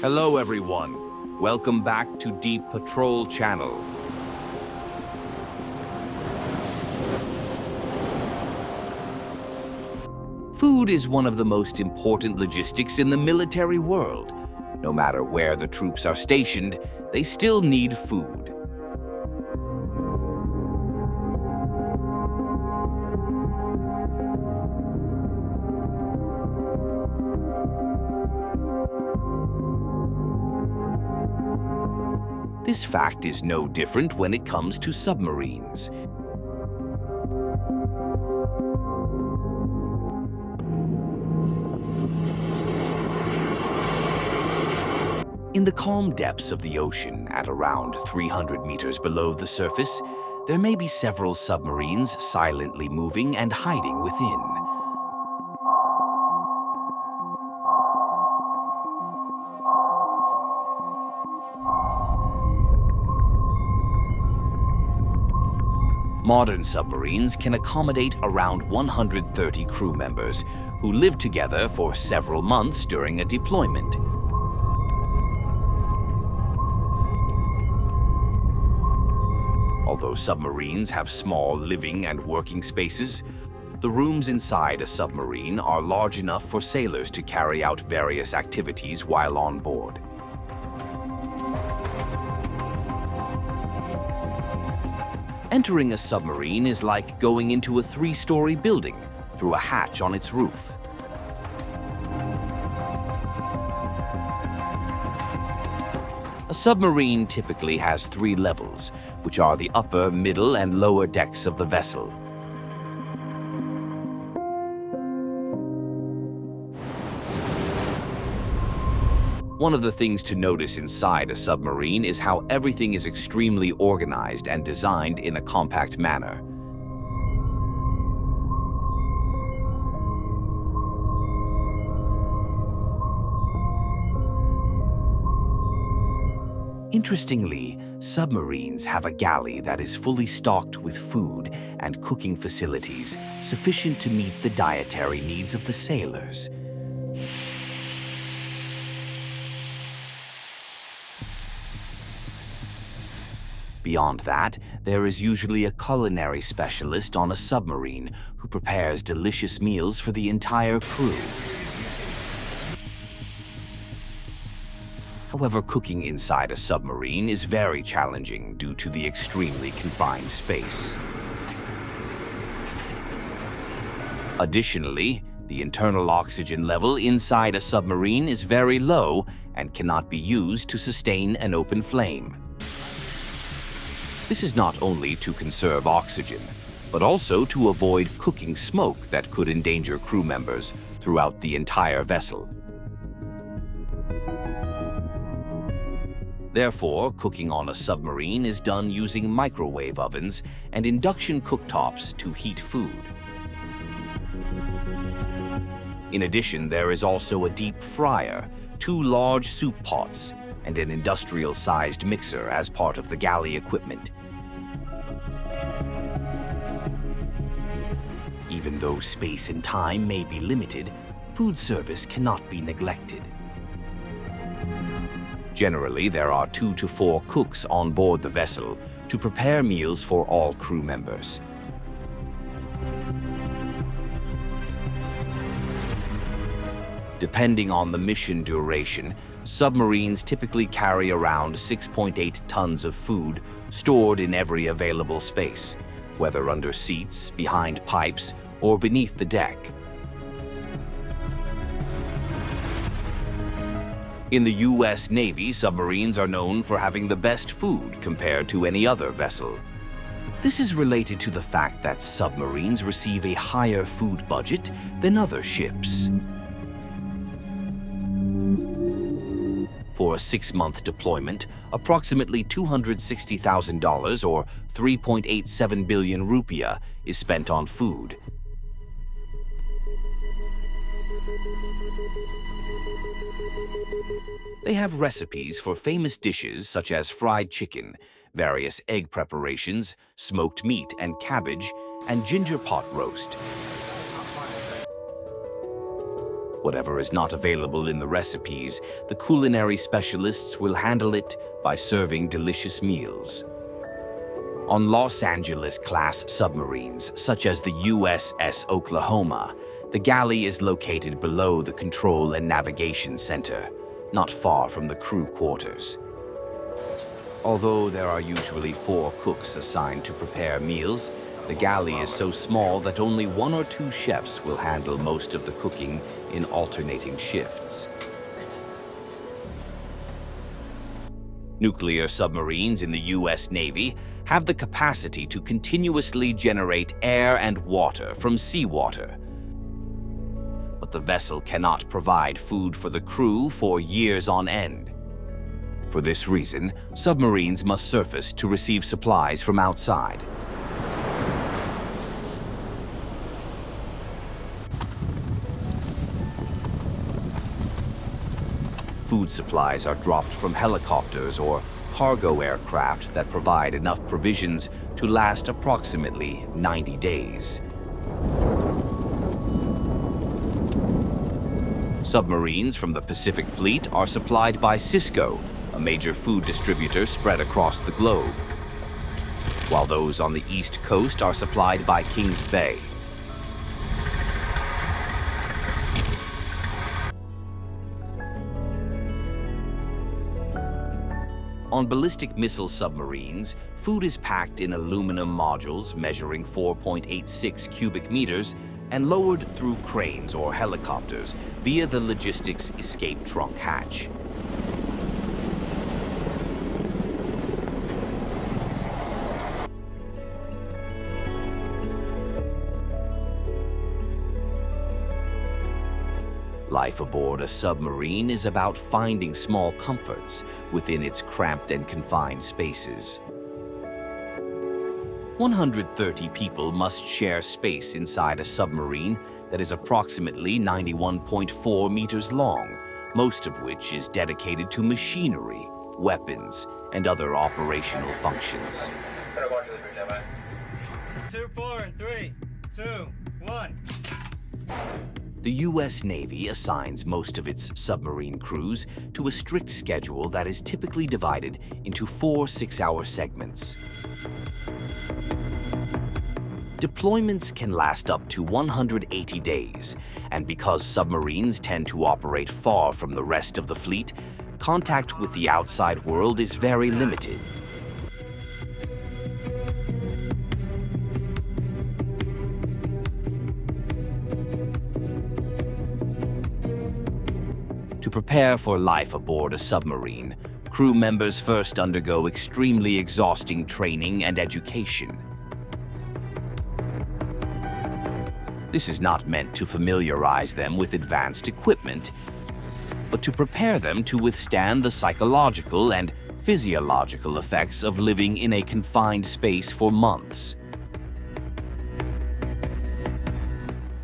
Hello everyone, welcome back to Deep Patrol Channel. Food is one of the most important logistics in the military world. No matter where the troops are stationed, they still need food. This fact is no different when it comes to submarines. In the calm depths of the ocean, at around 300 meters below the surface, there may be several submarines silently moving and hiding within. Modern submarines can accommodate around 130 crew members who live together for several months during a deployment. Although submarines have small living and working spaces, the rooms inside a submarine are large enough for sailors to carry out various activities while on board. Entering a submarine is like going into a 3-story building through a hatch on its roof. A submarine typically has 3 levels, which are the upper, middle, and lower decks of the vessel. One of the things to notice inside a submarine is how everything is extremely organized and designed in a compact manner. Interestingly, submarines have a galley that is fully stocked with food and cooking facilities sufficient to meet the dietary needs of the sailors. Beyond that, there is usually a culinary specialist on a submarine who prepares delicious meals for the entire crew. However, cooking inside a submarine is very challenging due to the extremely confined space. Additionally, the internal oxygen level inside a submarine is very low and cannot be used to sustain an open flame. This is not only to conserve oxygen, but also to avoid cooking smoke that could endanger crew members throughout the entire vessel. Therefore, cooking on a submarine is done using microwave ovens and induction cooktops to heat food. In addition, there is also a deep fryer, 2 large soup pots, and an industrial-sized mixer as part of the galley equipment. Even though space and time may be limited, food service cannot be neglected. Generally, there are 2 to 4 cooks on board the vessel to prepare meals for all crew members. Depending on the mission duration, submarines typically carry around 6.8 tons of food stored in every available space, whether under seats, behind pipes, or beneath the deck. In the U.S. Navy, submarines are known for having the best food compared to any other vessel. This is related to the fact that submarines receive a higher food budget than other ships. For a 6-month deployment, approximately $260,000 or 3.87 billion rupiah is spent on food. They have recipes for famous dishes such as fried chicken, various egg preparations, smoked meat and cabbage, and ginger pot roast. Whatever is not available in the recipes, the culinary specialists will handle it by serving delicious meals. On Los Angeles-class submarines, such as the USS Oklahoma, the galley is located below the control and navigation center, not far from the crew quarters. Although there are usually 4 cooks assigned to prepare meals, the galley is so small that only 1 or 2 chefs will handle most of the cooking in alternating shifts. Nuclear submarines in the U.S. Navy have the capacity to continuously generate air and water from seawater. But the vessel cannot provide food for the crew for years on end. For this reason, submarines must surface to receive supplies from outside. Food supplies are dropped from helicopters or cargo aircraft that provide enough provisions to last approximately 90 days. Submarines from the Pacific Fleet are supplied by Cisco, a major food distributor spread across the globe, while those on the East Coast are supplied by Kings Bay. On ballistic missile submarines, food is packed in aluminum modules measuring 4.86 cubic meters and lowered through cranes or helicopters via the logistics escape trunk hatch. Life aboard a submarine is about finding small comforts within its cramped and confined spaces. 130 people must share space inside a submarine that is approximately 91.4 meters long, most of which is dedicated to machinery, weapons, and other operational functions. 2, 4, 3, 2, 1. The U.S. Navy assigns most of its submarine crews to a strict schedule that is typically divided into 4 6-hour segments. Deployments can last up to 180 days, and because submarines tend to operate far from the rest of the fleet, contact with the outside world is very limited. To prepare for life aboard a submarine, crew members first undergo extremely exhausting training and education. This is not meant to familiarize them with advanced equipment, but to prepare them to withstand the psychological and physiological effects of living in a confined space for months.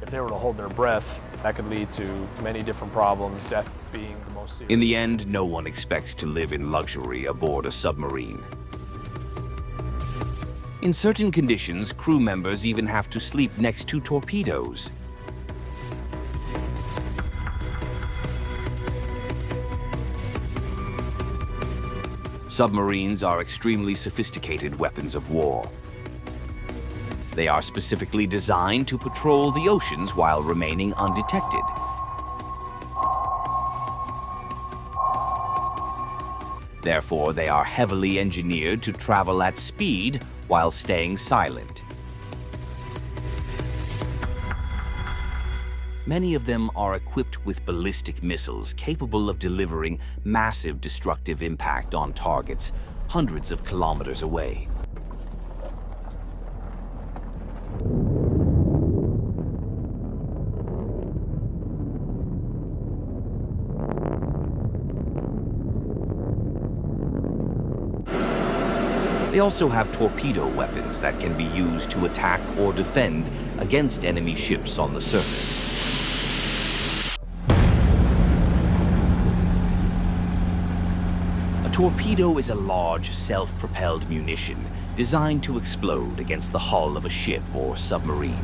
If they were to hold their breath, that could lead to many different problems, death being the most serious. In the end, no one expects to live in luxury aboard a submarine. In certain conditions, crew members even have to sleep next to torpedoes. Submarines are extremely sophisticated weapons of war. They are specifically designed to patrol the oceans while remaining undetected. Therefore, they are heavily engineered to travel at speed while staying silent. Many of them are equipped with ballistic missiles capable of delivering massive destructive impact on targets hundreds of kilometers away. They also have torpedo weapons that can be used to attack or defend against enemy ships on the surface. A torpedo is a large, self-propelled munition designed to explode against the hull of a ship or submarine.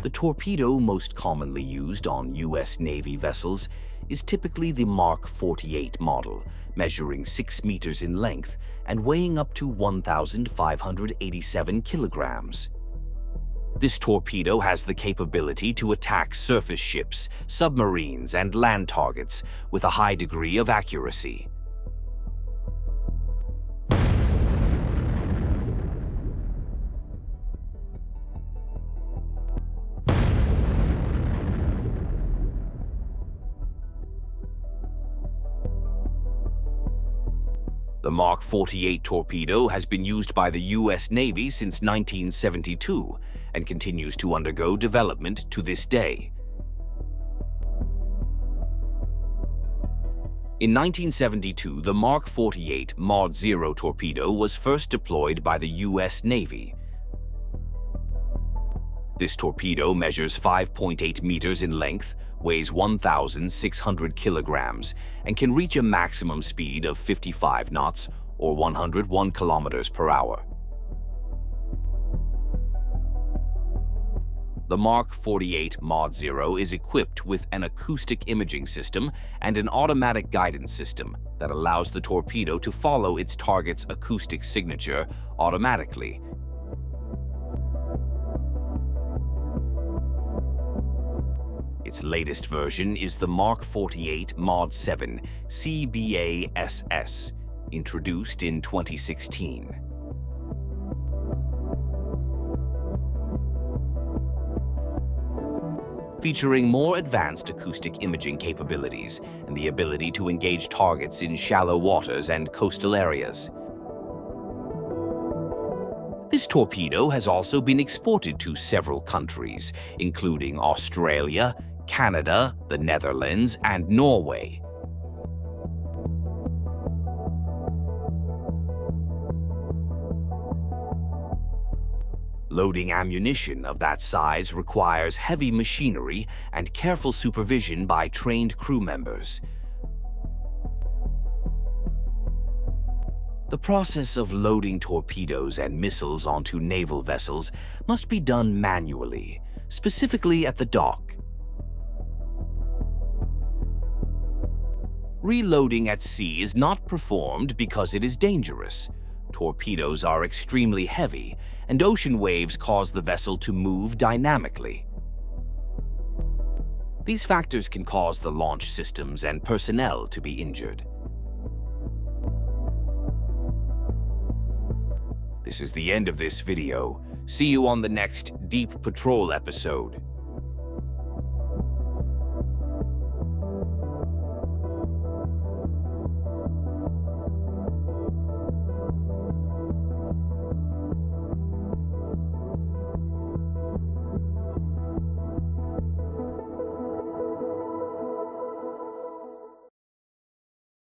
The torpedo most commonly used on U.S. Navy vessels is typically the Mark 48 model, measuring 6 meters in length and weighing up to 1,587 kilograms. This torpedo has the capability to attack surface ships, submarines, and land targets with a high degree of accuracy. The Mark 48 torpedo has been used by the U.S. Navy since 1972 and continues to undergo development to this day. In 1972, the Mark 48 Mod 0 torpedo was first deployed by the U.S. Navy. This torpedo measures 5.8 meters in length, weighs 1,600 kilograms, and can reach a maximum speed of 55 knots or 101 kilometers per hour. The Mark 48 Mod 0 is equipped with an acoustic imaging system and an automatic guidance system that allows the torpedo to follow its target's acoustic signature automatically. Its latest version is the Mark 48 Mod 7 CBA-SS, introduced in 2016. Featuring more advanced acoustic imaging capabilities and the ability to engage targets in shallow waters and coastal areas. This torpedo has also been exported to several countries, including Australia, Canada, the Netherlands, and Norway. Loading ammunition of that size requires heavy machinery and careful supervision by trained crew members. The process of loading torpedoes and missiles onto naval vessels must be done manually, specifically at the dock. Reloading at sea is not performed because it is dangerous. Torpedoes are extremely heavy, and ocean waves cause the vessel to move dynamically. These factors can cause the launch systems and personnel to be injured. This is the end of this video. See you on the next Deep Patrol episode.